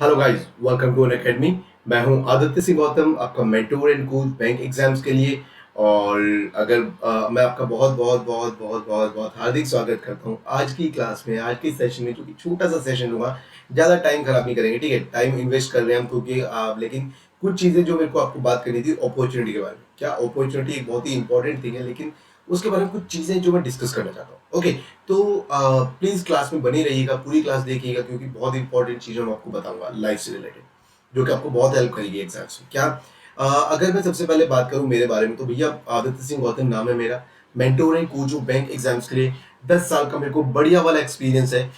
Hello guys, welcome to Unacademy. मैं हूं आदित्य सिंह गौतम, आपका mentor and coach bank exams के लिए। और अगर मैं आपका बहुत बहुत बहुत बहुत बहुत बहुत हार्दिक स्वागत करता हूं आज की क्लास में, आज के सेशन में, जो कि छोटा सा सेशन होगा। ज़्यादा टाइम खराब नहीं करेंगे, ठीक है? टाइम इन्वेस्ट कर रहे हैं हम क्योंकि लेकिन कुछ चीज़ें जो मेरे को आपको बात करनी थी अपॉर्चुनिटी के बारे में। क्या अपॉर्चुनिटी एक बहुत ही इंपॉर्टेंट थिंग है, लेकिन उसके बारे में कुछ चीज़ें जो मैं डिस्कस करना चाहता हूँ। ओके, तो प्लीज़ क्लास में बने रहिएगा, पूरी क्लास देखिएगा क्योंकि बहुत इंपॉर्टेंट चीज़ें मैं आपको बताऊंगा लाइफ से रिलेटेड, जो कि आपको बहुत हेल्प करेगी एग्जाम्स में। क्या अगर मैं सबसे पहले बात करूं मेरे बारे में, तो भैया आदित्य सिंह गौतम नाम है मेरा। मेंटोर एंड कोच हूं बैंक एग्जाम्स के लिए। 10 साल का मेरे को बढ़िया वाला एक्सपीरियंस है।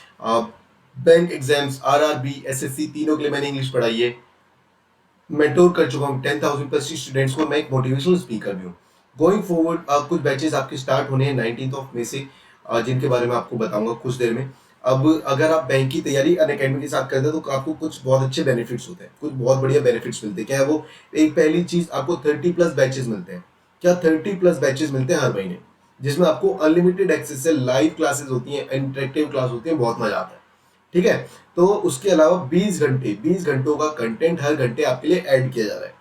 बैंक एग्जाम्स, आरआरबी, एसएससी, तीनों के लिए मैंने इंग्लिश पढ़ाई है। मेंटोर कर चुका हूँ 10,000 प्लस स्टूडेंट्स को। मैं एक मोटिवेशनल स्पीकर भी हूँ। गोइंग फॉरवर्ड कुछ बैचेस आपके स्टार्ट होने हैं 19 ऑफ मई से, जिनके बारे में आपको बताऊंगा कुछ देर में। अब अगर आप बैंक की तैयारी अनअकैडमी के साथ करते हैं तो आपको कुछ बहुत अच्छे बेनिफिट्स होते हैं, कुछ बहुत बढ़िया बेनिफिट्स मिलते हैं। क्या है वो? एक पहली चीज, आपको 30+ बैचेस मिलते हैं। क्या 30+ बैचेस मिलते हैं हर महीने, जिसमें आपको अनलिमिटेड एक्सेस है, लाइव क्लासेस होती हैं, इंटरेक्टिव क्लास होती है, बहुत मजा आता है। ठीक है? तो उसके अलावा 20 घंटों का कंटेंट हर घंटे आपके लिए ऐड किया जा रहा है।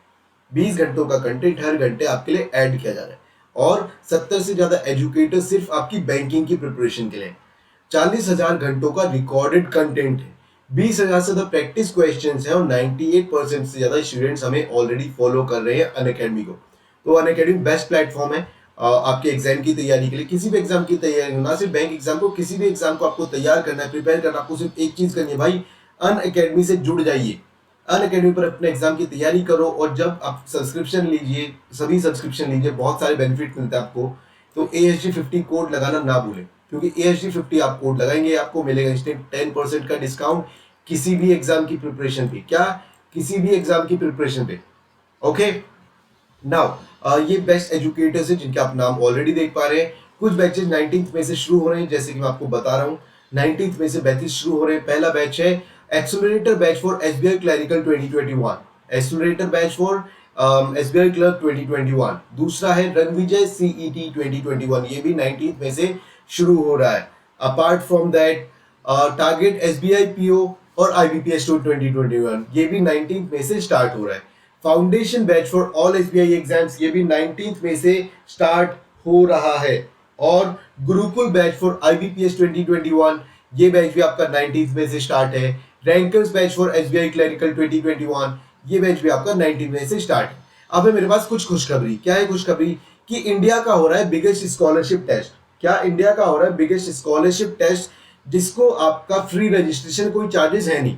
20 घंटों का कंटेंट हर घंटे आपके लिए ऐड किया जा रहा है। और 70 से ज्यादा एजुकेटर सिर्फ आपकी बैंकिंग की प्रिपरेशन के लिए। 40,000 घंटों का रिकॉर्डेड कंटेंट है। 20,000 से ज्यादा प्रैक्टिस क्वेश्चंस है और 98% से ज्यादा स्टूडेंट्स हमें ऑलरेडी फॉलो कर रहे हैं अनअकैडमी को। तो अनअकैडमी बेस्ट प्लेटफॉर्म है आपके एग्जाम की तैयारी के लिए। किसी भी एग्जाम की तैयारी, ना सिर्फ बैंक एग्जाम को, किसी भी एग्जाम को आपको तैयार करना है, प्रिपेयर करना, आपको सिर्फ एक चीज करनी है भाई, अनअकैडमी से जुड़ जाइए। अनअकैडमी पर अपने एग्जाम की तैयारी करो, और जब आप सब्सक्रिप्शन लीजिए, सभी सब्सक्रिप्शन लीजिए, बहुत सारे बेनिफिट मिलते हैं आपको। तो ASG50 कोड लगाना ना भूलें, क्योंकि ASG50 आप कोड लगाएंगे, आपको मिलेगा इंस्टेंट 10% का डिस्काउंट किसी भी एग्जाम की प्रिपरेशन पे। क्या? किसी भी एग्जाम की प्रिपरेशन पे। ओके, नाउ ये बेस्ट एजुकेटर्स हैं जिनके आप नाम ऑलरेडी देख पा रहे हैं। कुछ बैचेस 19 मई से शुरू हो रहे हैं, जैसे कि मैं आपको बता रहा हूँ। 19 मई से बैचेस शुरू हो रहे हैं। पहला बैच है accelerator batch for SBI clerical 2021, accelerator batch for SBI clerk 2021। दूसरा है रणविजय CET 2021, ये भी 19 मई से शुरू हो रहा है। Apart from that target SBI PO और IBPS 2021, ये भी 19 मई से स्टार्ट हो रहा है। Foundation batch for all SBI exams, ये भी 19 मई से स्टार्ट हो रहा है। और गुरुकुल बैच फॉर IBPS 2021, ये बैच भी आपका 19 मई से स्टार्ट है। Rankers batch for SBI clerical 2021, ये बैच भी आपका 19 मई से स्टार्ट है। अब है मेरे पास कुछ खुशखबरी। क्या है खुशखबरी? कि इंडिया का हो रहा है बिगेस्ट स्कॉलरशिप टेस्ट। क्या? इंडिया का हो रहा है बिगेस्ट स्कॉलरशिप टेस्ट, जिसको आपका फ्री रजिस्ट्रेशन, कोई चार्जेस है नहीं।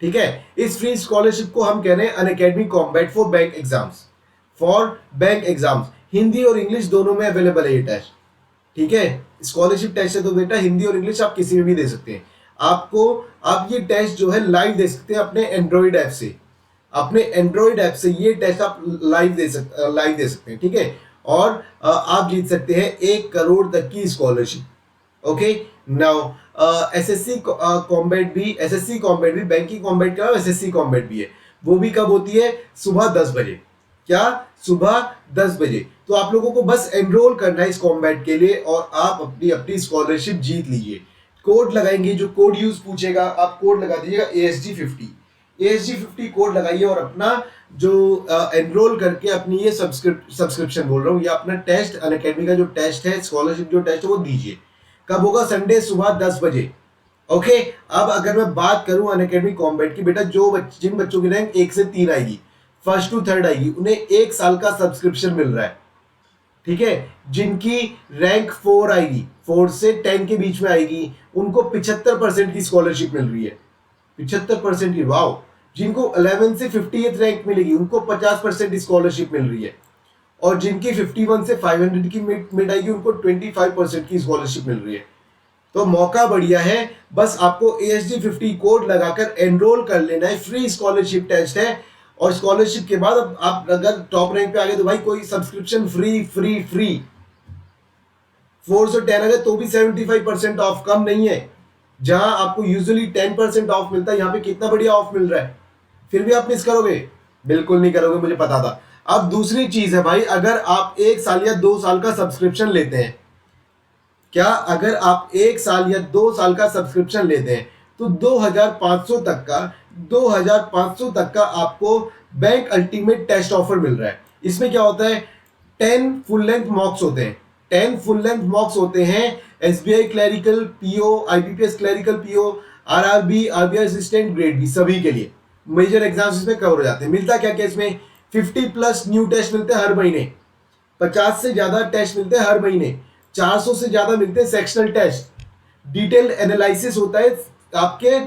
ठीक है? इस फ्री स्कॉलरशिप को हम कह रहे हैं Unacademy combat for bank exams. For bank exams Hindi और इंग्लिश दोनों में अवेलेबल है ये टेस्ट। ठीक है? स्कॉलरशिप टेस्ट है तो बेटा हिंदी और इंग्लिश आप किसी में भी दे सकते हैं। आपको, आप ये टेस्ट जो है लाइव दे सकते हैं अपने एंड्रॉइड ऐप से। अपने एंड्रॉइड ऐप से ये टेस्ट आप लाइव दे सकते हैं। ठीक है? और आप जीत सकते हैं 1 करोड़ तक की scholarship. Okay, now SSC combat भी बैंकिंग कॉम्बैट का एसएससी कॉम्बैट भी है। वो भी कब होती है? सुबह 10 बजे। क्या? सुबह 10 बजे। तो आप लोगों को बस एनरोल करना है इस कॉम्बैट के लिए, और आप अपनी अपनी स्कॉलरशिप जीत लीजिए। कोड लगाएंगे, जो कोड यूज पूछेगा आप कोड लगा दीजिएगा ASG50 कोड लगाइए, और अपना जो एनरोल करके अपनी ये सब्सक्रिप्शन बोल रहा हूँ, या अपना टेस्ट, अनअकैडमी का जो टेस्ट है, स्कॉलरशिप जो टेस्ट है, वो दीजिए। कब होगा? संडे सुबह 10 बजे। ओके, अब अगर मैं बात करूं अनअकैडमी कॉम्बैट की, बेटा जिन बच्चों की रैंक 1 से 3 आएगी, फर्स्ट टू थर्ड आएगी, उन्हें 1 साल का सब्सक्रिप्शन मिल रहा है। ठीक है? जिनकी रैंक 4 आएगी, 4 से 10 के बीच में आएगी, उनको 75% की स्कॉलरशिप मिल रही है। 75% की, वाओ। जिनको 11 से 50th रैंक मिलेगी, उनको 50% स्कॉलरशिप मिल रही है। और जिनकी 51 से 500 की मिड आएगी, उनको 25% की स्कॉलरशिप मिल रही है। तो मौका बढ़िया है, बस आपको ASG50 कोड लगाकर एनरोल कर लेना है। फ्री स्कॉलरशिप टेस्ट है, और स्कॉलरशिप के बाद अब आप अगर टॉप रैंक पे आ गए तो भाई कोई सब्सक्रिप्शन फ्री फ्री फ्री। 4 से 10 आ गए तो भी 75% ऑफ, कम नहीं है। जहां आपको यूजुअली 10% ऑफ मिलता है, यहाँ पे कितना बढ़िया ऑफ मिल रहा है। फिर भी आप मिस करोगे? बिल्कुल नहीं करोगे, मुझे पता था। अब दूसरी चीज है भाई, अगर आप 1 साल या 2 साल का सब्सक्रिप्शन लेते हैं, क्या अगर आप 1 साल या 2 साल का सब्सक्रिप्शन लेते हैं, तो 2,500 तक का 2500 तक का आपको बैंक अल्टीमेट टेस्ट ऑफर मिल रहा है। इसमें क्या होता है, 10 फुल लेंथ मॉक्स होते हैं। 10 फुल लेंथ मॉक्स होते हैं SBI clerical PO, IPPS clerical PO, RRB, RBI assistant, grade B, सभी के लिए मेजर एग्जाम्स इसमें कवर हो जाते हैं। मिलता क्या क्या इसमें, 50 प्लस न्यू टेस्ट मिलते हैं हर महीने, 50 से ज्यादा टेस्ट मिलते हैं हर महीने, 400 से ज्यादा मिलते हैं सेक्शनल टेस्ट, डिटेल एनालिसिस होता है आपके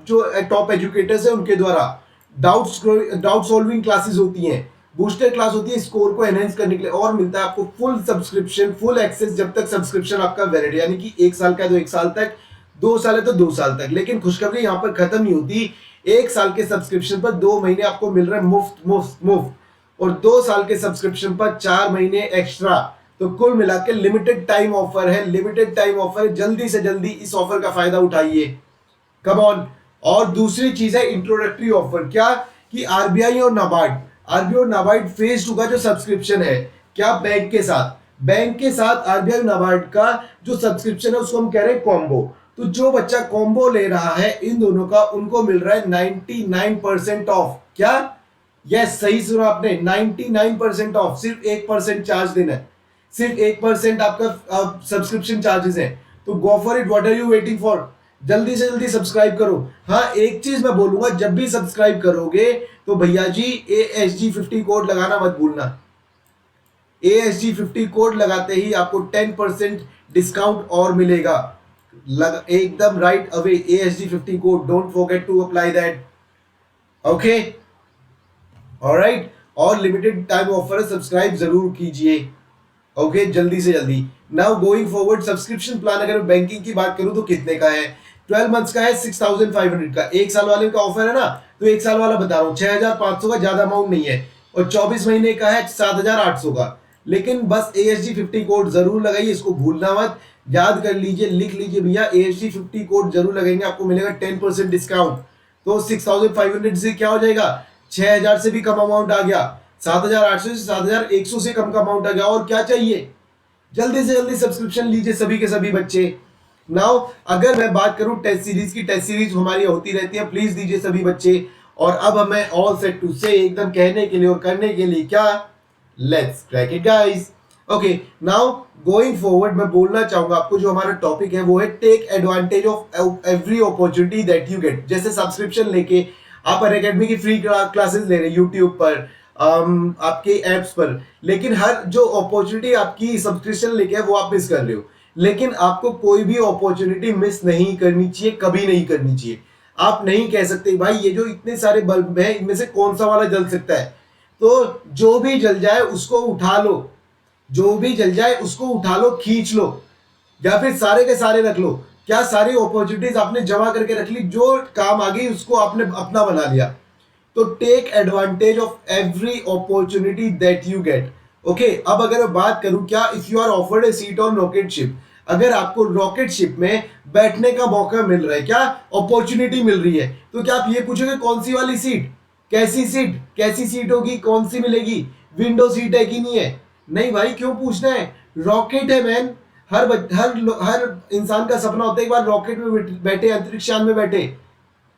जो टॉप एजुकेटर्स है उनके द्वारा, डाउट सॉल्विंग क्लासेस होती हैं, बूस्टर क्लास होती है स्कोर को एनहेंस करने के लिए, और मिलता है आपको फुल सब्सक्रिप्शन, फुल एक्सेस जब तक सब्सक्रिप्शन आपका वैलिड, यानी कि 1 साल का है तो 1 साल तक, 2 साल है तो 2 साल तक। लेकिन खुशखबरी यहाँ पर खत्म नहीं होती, 1 साल के सब्सक्रिप्शन पर 2 महीने आपको मिल रहा है मुफ्त मुफ्त मुफ्त, और 2 साल के सब्सक्रिप्शन पर 4 महीने एक्स्ट्रा। तो कुल मिला के लिमिटेड टाइम ऑफर है, लिमिटेड टाइम ऑफर है, जल्दी से जल्दी इस ऑफर का फायदा उठाइए, कम ऑन। और दूसरी चीज है इंट्रोडक्टरी ऑफर, क्या कि आरबीआई और नाबार्ड फेज 2 का जो सब्सक्रिप्शन है, क्या बैंक के साथ आरबीआई नाबार्ड का जो सब्सक्रिप्शन है उसको हम कह रहे हैं कॉम्बो। तो जो बच्चा कॉम्बो ले रहा है इन दोनों का, उनको मिल रहा है 99% ऑफ। क्या, यस सही सुना आपने, 99% ऑफ। सिर्फ 1% चार्ज देना है, सिर्फ 1% आपका सब्सक्रिप्शन चार्जेस है। तो go for it, what are you waiting for, जल्दी से जल्दी सब्सक्राइब करो। हाँ, एक चीज मैं बोलूंगा, जब भी सब्सक्राइब करोगे तो भैया जी ASG50 कोड लगाना मत भूलना। ASG50 कोड लगाते ही आपको 10% डिस्काउंट और मिलेगा, एकदम right away. ASG50 code, don't forget to apply that, okay, alright. और लिमिटेड टाइम ऑफर है, सब्सक्राइब जरूर कीजिए, ओके, जल्दी से जल्दी। Now going forward, subscription plan अगर बैंकिंग की बात करूं तो कितने का है, 12 मंथ्स का है 6500 का। 1 साल वाले का ऑफर है ना, तो 1 साल वाला बता रहा हूं 6500 का, ज्यादा अमाउंट नहीं है। और 24 महीने का है 7800 का। लेकिन बस ASG50 कोड जरूर लगाइए, इसको भूलना मत, याद कर लीजिए, लिख लीजिए भैया, ASG50 कोड जरूर लगाएंगे, आपको मिलेगा 10% डिस्काउंट। तो 6500 से क्या हो जाएगा, 6000 से भी कम अमाउंट आ गया, 7800 से 7100 से कम का अमाउंट आ गया। और क्या चाहिए, जल्दी से जल्दी सब्सक्रिप्शन लीजिए सभी के सभी बच्चे। नाउ अगर मैं बात करूं टेस्ट सीरीज की, टेस्ट सीरीज हमारी होती रहती है, प्लीज दीजिए सभी बच्चे। और अब हमें ऑल सेट टू से एकदम कहने के लिए और करने के लिए, क्या, let's crack it guys. Okay, now going forward मैं बोलना चाहूंगा आपको, जो हमारा टॉपिक है वो है take advantage of every opportunity that you get. जैसे सब्सक्रिप्शन लेके आप अनअकैडमी की फ्री क्लासेस ले रहे हैं यूट्यूब पर, आपके एप्स पर, लेकिन हर जो अपॉर्चुनिटी आपकी सब्सक्रिप्शन लेके है वो आप मिस कर रहे हो। लेकिन आपको कोई भी अपॉर्चुनिटी मिस नहीं करनी चाहिए, कभी नहीं करनी चाहिए। आप नहीं कह सकते भाई ये जो इतने सारे बल्ब हैं इनमें से कौन सा वाला जल सकता है, तो जो भी जल जाए उसको उठा लो, जो भी जल जाए उसको उठा लो, खींच लो, या फिर सारे के सारे रख लो। क्या सारी अपॉर्चुनिटीज आपने जमा करके रख ली, जो काम आ गई उसको आपने अपना बना लिया। तो take advantage of every opportunity that you get, okay. अब अगर मैं बात करूं, क्या if you are offered a seat on rocket ship, अगर आपको रॉकेट शिप में बैठने का मौका मिल रहा है, क्या अपॉर्चुनिटी मिल रही है, तो क्या आप ये पूछोगे कौन सी वाली सीट, कैसी सीट होगी, कौन सी मिलेगी, विंडो सीट है कि नहीं है? नहीं भाई, क्यों पूछना है, रॉकेट है मैन। हर इंसान का सपना होता है एक बार रॉकेट में बैठे, अंतरिक्ष यान में बैठे।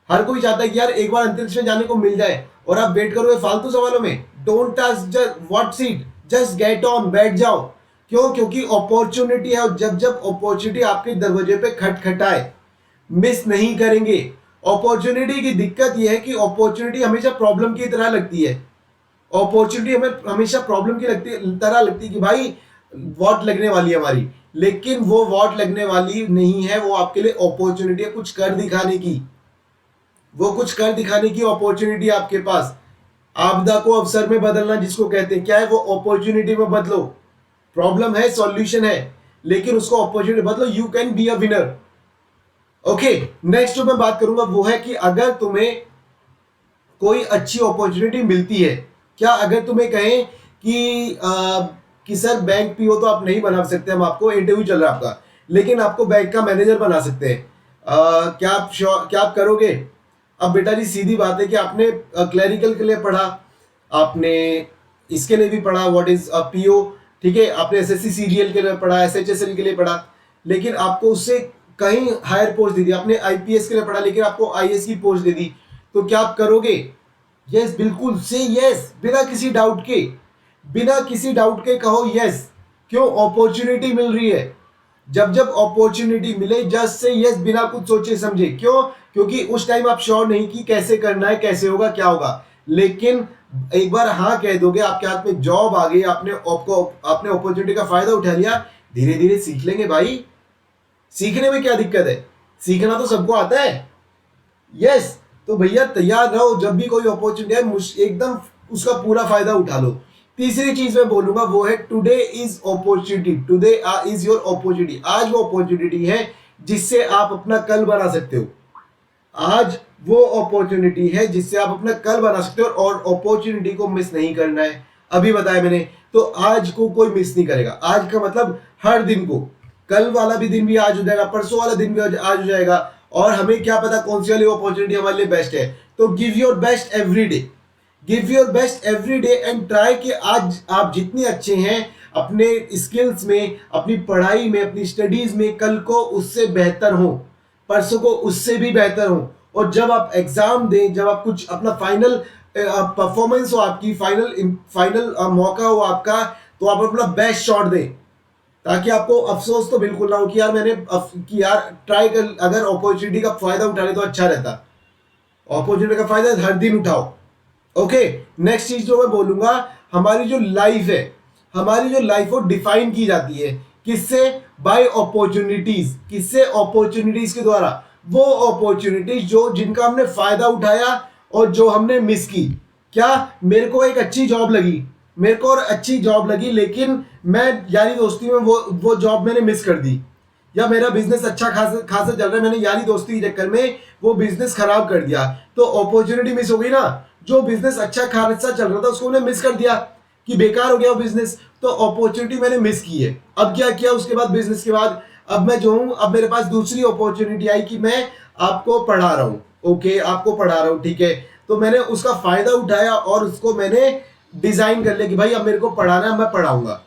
हर कोई चाहता है कि यार एक बार अंतरिक्ष में जाने को मिल जाए, और आप वेट करोगे फालतू सवालों में। Don't ask what seat, just get on, बैठ जाओ। क्यों? क्योंकि अपॉर्चुनिटी है, और जब जब अपॉर्चुनिटी आपके दरवाजे पे खटखटाए, मिस नहीं करेंगे। अपॉर्चुनिटी की दिक्कत यह है कि अपॉर्चुनिटी हमेशा प्रॉब्लम की तरह लगती है। अपॉर्चुनिटी हमें हमेशा प्रॉब्लम की तरह लगती है कि भाई वॉट लगने वाली है हमारी, लेकिन वो वॉट लगने वाली नहीं है, वो आपके लिए अपॉर्चुनिटी है कुछ कर दिखाने की। वो कुछ कर दिखाने की अपॉर्चुनिटी आपके पास। आपदा को अवसर में बदलना जिसको कहते हैं, क्या है वो, अपॉर्चुनिटी में बदलो। प्रॉब्लम है, सॉल्यूशन है, लेकिन उसको अपॉर्चुनिटी बदलो, you can be a winner. Okay, next जो मैं बात करूंगा वो है कि अगर तुम्हें कोई अच्छी अपॉर्चुनिटी मिलती है, क्या अगर तुम्हें कहें कि सर बैंक पीओ तो आप नहीं बना सकते, हम आपको इंटरव्यू चल रहा है आपका, लेकिन आपको बैंक का मैनेजर बना सकते हैं, क्या आप करोगे? अब बेटा जी सीधी बात है कि आपने क्लरिकल के लिए पढ़ा, आपने इसके लिए भी पढ़ा व्हाट इज पीओ, ठीक है, आपने एसएससी सीजीएल के लिए पढ़ा, एसएचएसएल के लिए पढ़ा, लेकिन आपको उससे कहीं हायर पोस्ट दे दी। आपने आईपीएस के लिए पढ़ा लेकिन आपको आईएएस की पोस्ट दे दी, तो क्या आप करोगे? यस, बिल्कुल से यस, बिना किसी डाउट के, बिना किसी डाउट के कहो यस। क्यों? अपॉर्चुनिटी मिल रही है। जब जब अपॉर्चुनिटी मिले जस्ट से यस, बिना कुछ सोचे समझे। क्यों? क्योंकि उस टाइम आप श्योर नहीं कि कैसे करना है, कैसे होगा, क्या होगा, लेकिन एक बार हाँ कह दोगे, आपके हाथ में जॉब आ गई, आपने अपॉर्चुनिटी का फायदा उठा लिया, धीरे धीरे सीख लेंगे भाई। सीखने में क्या दिक्कत है? सीखना तो सबको आता है। यस, तो भैया तैयार रहो, जब भी कोई अपॉर्चुनिटी है एकदम उसका पूरा फायदा उठा लो। तीसरी चीज मैं बोलूंगा वो है today is opportunity, today is your opportunity. आज वो अपॉर्चुनिटी है जिससे आप अपना कल बना सकते हो। आज वो अपॉर्चुनिटी है जिससे आप अपना कल बना सकते हो, और अपॉर्चुनिटी को मिस नहीं करना है। अभी बताया मैंने, तो आज को कोई मिस नहीं करेगा। आज का मतलब हर दिन को, कल वाला भी दिन भी आज हो जाएगा, परसों वाला दिन भी आज हो जाएगा, और हमें क्या पता कौन सी वाली अपॉर्चुनिटी हमारे लिए बेस्ट है। तो give your best every day, give your best every day and try कि आज आप जितने अच्छे हैं अपने स्किल्स में, अपनी पढ़ाई में, अपनी स्टडीज में, कल को उससे बेहतर हो, परसों को उससे भी बेहतर हो। और जब आप एग्जाम दें, जब आप कुछ अपना फाइनल परफॉर्मेंस हो, आपकी फाइनल मौका हो आपका, तो आप अपना बेस्ट शॉट दें, ताकि आपको अफसोस तो बिल्कुल ना हो कि यार ट्राई कर, अगर अपॉर्चुनिटी का फायदा उठा ले तो अच्छा रहता। अपॉर्चुनिटी का फायदा हर दिन उठाओ। ओके, नेक्स्ट चीज जो मैं बोलूंगा, हमारी जो लाइफ है, हमारी जो लाइफ वो डिफाइन की जाती है किससे? Bye opportunities. किससे? अपॉर्चुनिटीज के द्वारा। वो अपॉर्चुनिटीज जो जिनका हमने फायदा उठाया और जो हमने मिस की। क्या? मेरे को एक अच्छी जॉब लगी, मेरे को और अच्छी जॉब लगी, लेकिन मैं यारी दोस्ती में वो जॉब मैंने मिस कर दी, या मेरा बिजनेस अच्छा खासा चल रहा है, मैंने यारी दोस्ती के चक्कर में वो बिजनेस खराब कर दिया, तो अपॉर्चुनिटी मिस हो गई ना। जो बिजनेस अच्छा खासा चल रहा था उसको मैंने मिस कर दिया कि बेकार हो गया वो बिजनेस, तो अपॉर्चुनिटी मैंने मिस की है। अब क्या किया उसके बाद, बिजनेस के बाद अब मैं जो हूं, अब मेरे पास दूसरी अपॉर्चुनिटी आई कि मैं आपको पढ़ा रहा हूं। ओके, आपको पढ़ा रहा हूं, ठीक है, तो मैंने उसका फायदा उठाया और उसको मैंने डिजाइन कर लिया कि भाई अब मेरे को पढ़ाना है, मैं पढ़ाऊंगा।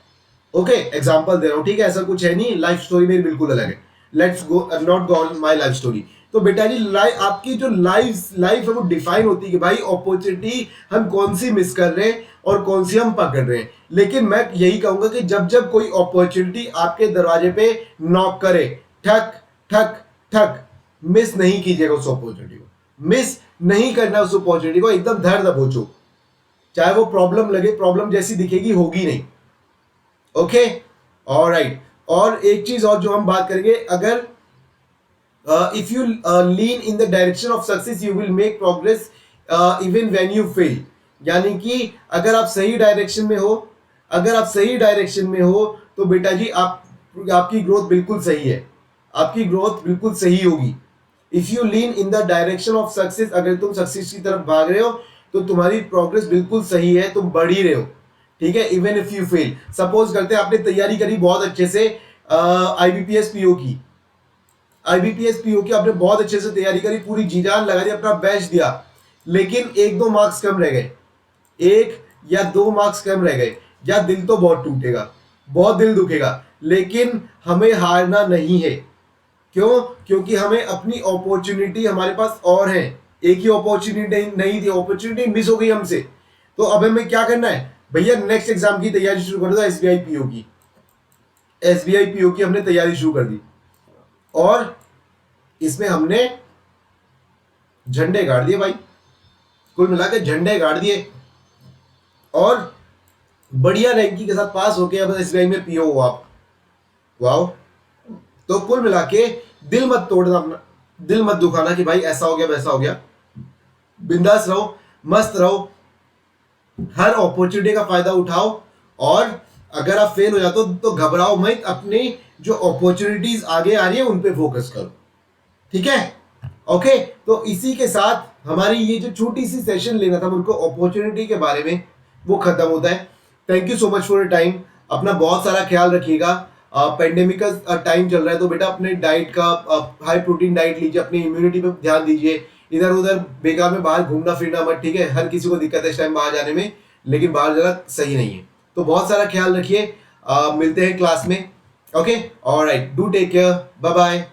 ओके, एग्जांपल दे रहा हूँ, ठीक है, ऐसा कुछ है नहीं, लाइफ स्टोरी मेरी बिल्कुल अलग है। Let's go not go on my life story. तो बेटा जी, आपकी जो लाइफ है वो डिफाइन होती है कि भाई अपॉर्चुनिटी हम कौन सी मिस कर रहे हैं और कौन सी हम पकड़ रहे हैं। लेकिन मैं यही कहूंगा कि जब जब कोई अपॉर्चुनिटी आपके दरवाजे पे नॉक करे, ठक ठक ठक, मिस नहीं कीजिएगा उस अपॉर्चुनिटी को, मिस नहीं करना उस अपॉर्चुनिटी को, एकदम धर दबोचो, चाहे वो प्रॉब्लम लगे, प्रॉब्लम जैसी दिखेगी होगी नहीं। Okay, alright. और एक चीज और जो हम बात करेंगे, अगर if you lean in the direction of success you will make progress even when you fail. यानी कि अगर आप सही डायरेक्शन में हो, अगर आप सही डायरेक्शन में हो तो बेटा जी आपकी ग्रोथ बिल्कुल सही है, आपकी ग्रोथ बिल्कुल सही होगी। If you lean in the direction of success, अगर तुम सक्सेस की तरफ भाग रहे हो तो तुम्हारी प्रोग्रेस बिल्कुल सही है, तुम बढ़ ही रहे हो, ठीक है। Even if you fail, suppose करते हैं आपने तैयारी करी बहुत अच्छे से आईबीपीएस पीओ की, आईबीपीएस पीओ की आपने बहुत अच्छे से तैयारी करी, पूरी जी जान लगा दी, अपना बेस्ट दिया, लेकिन एक दो मार्क्स कम रह गए, एक या दो मार्क्स कम रह गए, या दिल तो बहुत टूटेगा, बहुत दिल दुखेगा, लेकिन हमें हारना नहीं है। क्यों? क्योंकि हमें अपनी अपॉर्चुनिटी हमारे पास और है, एक ही अपॉर्चुनिटी नहीं थी, अपॉर्चुनिटी मिस हो गई हमसे। तो अब हमें क्या करना है भैया? नेक्स्ट एग्जाम की तैयारी शुरू कर दो, एसबीआई पीओ की, एसबीआई पीओ की हमने तैयारी शुरू कर दी, और इसमें हमने झंडे गाड़ दिए भाई, कुल मिलाकर झंडे गाड़ दिए, और बढ़िया रैंकिंग के साथ पास होके अब एसबीआई में पीओ हो आप। वाओ! तो कुल मिला के दिल मत तोड़ना अपना, दिल मत दुखाना कि भाई ऐसा हो गया वैसा हो गया, बिंदास रहो, मस्त रहो, हर अपॉर्चुनिटी का फायदा उठाओ, और अगर आप फेल हो जाते हो तो घबराओ मत, अपनी जो अपॉर्चुनिटीज आगे आ रही है उन पे फोकस करो, ठीक है। ओके, तो इसी के साथ हमारी ये जो छोटी सी सेशन लेना था मुझको अपॉर्चुनिटी के बारे में, वो खत्म होता है। Thank you so much for your time, अपना बहुत सारा ख्याल रखिएगा। पेंडेमिक का टाइम चल रहा है, तो बेटा अपने डाइट का हाई प्रोटीन डाइट लीजिए, अपनी इम्यूनिटी पे ध्यान दीजिए, इधर उधर बेकार में बाहर घूमना फिरना मत, ठीक है। हर किसी को दिक्कत है इस टाइम बाहर जाने में, लेकिन बाहर जाना सही नहीं है, तो बहुत सारा ख्याल रखिए। मिलते हैं क्लास में। Okay, alright, do take care, bye bye.